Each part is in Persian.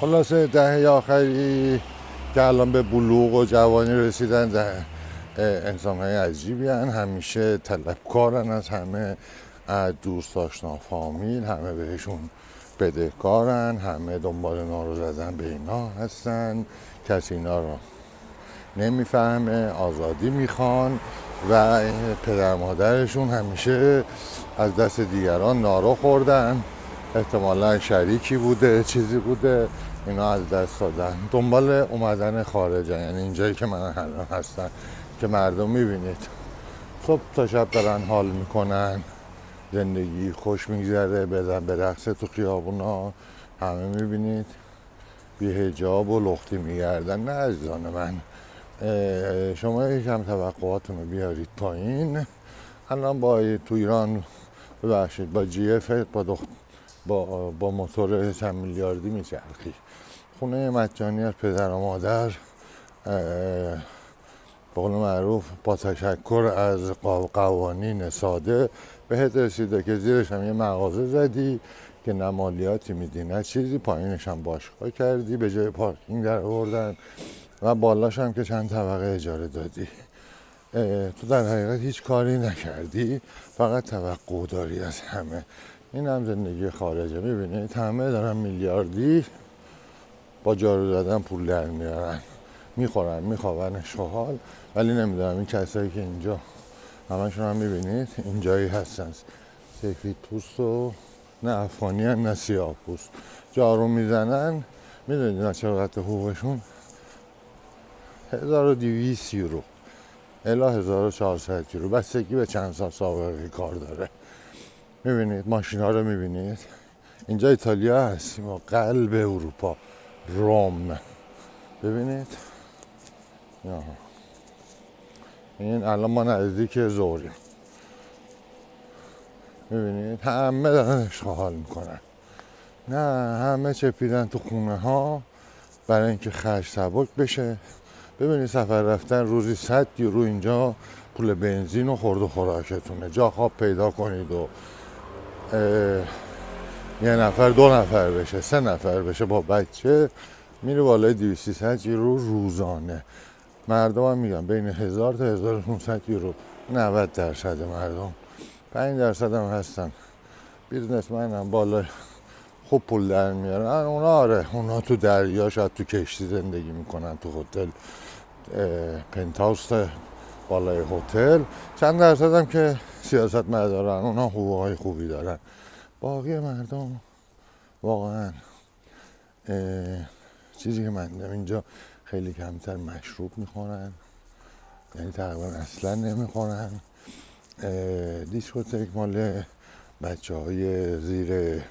خلاصه دهه آخری که الان به بلوغ و جوانی رسیدن انسان‌های عجیبی هن. همیشه طلبکارن از همه، از دوست آشنا فامیل، همه بهشون بدهکارن، همه دنبال نارو زدن به اینا هستن، کسی اینا رو نمیفهمه، آزادی میخوان و پدر مادرشون همیشه از دست دیگران نارو خوردن، احتمالا شریکی بوده، چیزی بوده، اینا از دست دادن، دنبال اومدن خارجن. یعنی اینجایی که من الان هستم که مردم میبینید صبح تا شب دارن حال میکنن، زندگی خوش میگذره، بزن به رقص تو خیابونا، همه میبینید بی حجاب و لختی میگردن. نه عزیزان من، شما یکم توقعاتون رو بیارید پایین. الان تو ایران ببخشید با جی اف با موتور چند میلیاردی میچرخی، خونه مجانی از پدر و مادر، به قول معروف با تشکر از قوانین ساده بهت رسیده که زیرش هم یه مغازه زدی که نه مالیاتی میدی نه چیزی، پایینش هم باشگاه کردی، به جای پارکینگ در آوردن و بالاش هم که چند طبقه اجاره دادی. تو در حقیقت هیچ کاری نکردی، فقط توقع داری از همه. این هم زندگی خارجه. میبینید همه دارن میلیاردی با جارو دادن پول در میارن، میخورن میخوابن شغال، ولی نمیدونم این کسایی که اینجا همشون هم میبینید اینجایی هستن، سفید پوست و نه افغانی هن نه سیاه پوست، جارو میزنن. میدونید چقدر حقوقشون؟ 1200 یورو الی 1400 یورو، بستگی به چند سال سابقه کار داره. میبینید ماشین ها رو میبینید. اینجا ایتالیا هستیم و قلب اروپا، روم. ببینید این الان ما نزدیک ظهریم، میبینید همه دارن اشغال میکنن، نه همه چپیدن تو خونه ها برای اینکه خرج سبک بشه. ببینید سفر رفتن روزی 100 یورو اینجا پول بنزین و خورد و خوراکتونه، جا خواب پیدا کنید و یه نفر 2 نفر بشه 3 نفر بشه با بچه میره بالای 200 یورو روزانه. مردم هم میگن بین 1000 تا 1500 یورو. 90% مردم، 5% هم هستن بیزنسمن هم بالا خوب پول در میارن. اونا آره، اونا تو دریا شاید تو کشتی زندگی میکنن، تو هتل پنتهاوس بالای هتل. چند درصد هم که سیاست مدارن، اونا حقوقای خوبی دارن. باقی مردم واقعا چیزی که من دیدم اینجا خیلی کمتر مشروب میخورن، یعنی تقریبا اصلا نمیخورن. دیسکوتک مال بچه های زیر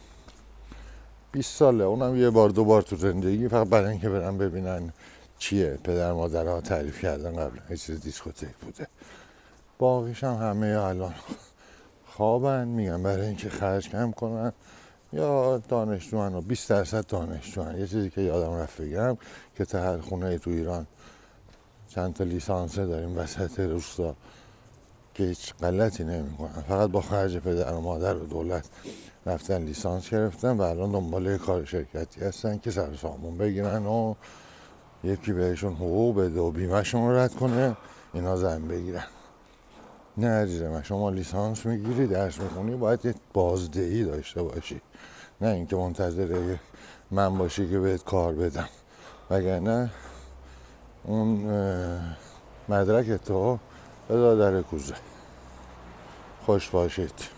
20 ساله، اونم یه بار 2 بار تو زندگی، فقط برای اینکه برن ببینن چیه، پدر مادرها تعریف کردن قبلا یه چیز دیسکوتک بوده. باقیش هم همه الان خوابن، میگن برای اینکه خرج کم کنن، یا دانشجوان و 20% دانشجوان. یه چیزی که یادم رفت بگم که تا هر خونه تو ایران چند تا لیسانسه داریم وسط روستا که هیچ غلطی نمی‌کنن، فقط با خرج پدر و مادر و دولت رفتن لیسانس گرفتن و الان دنبال کار شرکتی هستن که سر سامون بگیرن و یکی بهشون حقوق بده و بیمه‌شون رو رد کنه، اینا زن بگیرن. نه عزیزم من، شما لیسانس میگیری، درس میخونی، باید یه بازدهی داشته باشی، نه اینکه منتظر من باشی که بهت کار بدم، وگرنه اون مدرک تو بذار در کوزه. خوش باشید.